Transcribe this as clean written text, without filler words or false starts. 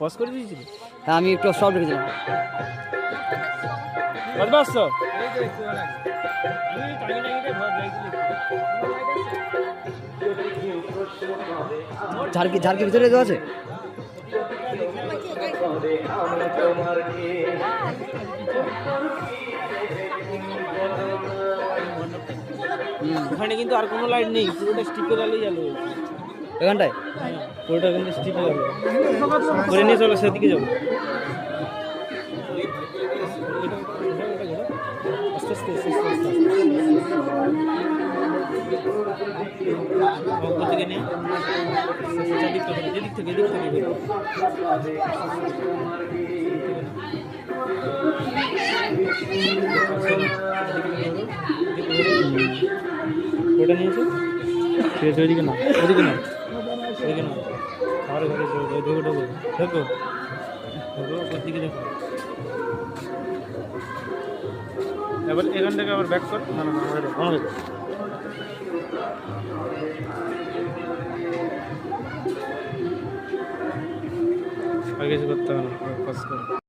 Pause করে দিয়েছিলি? হ্যাঁ আমি একটু সব রেখেছিলাম। কত পাঁচশো? ঝাড়কি ঝাড়কি ভিতরে দেওয়া আছে। ওখানে কিন্তু আর কোনো লাইট নেই, পুরোটা স্টিপের আলোই আলো এখানটায় পুরোটা কিন্তু স্টিপের আলো করে নিয়ে চলো, সেদিকে যাবো। আস্তে আস্তে আস্তে আস্তে আস্তে উপর থেকে নিয়ে যেদিক থেকে এদিক থেকে ওটা নিয়েছে ঠিক আছে, ওইদিকে না ওদিকে না ওইদিকে না, ঘরে ঘরে ঢোকো ঢোকো ঢোকো ঢোকো ওপর দিকে দেখো। এবার এখান থেকে আবার ব্যাক কর। না না না আমাদের আর কিছু করতে হবে না, পাস কর।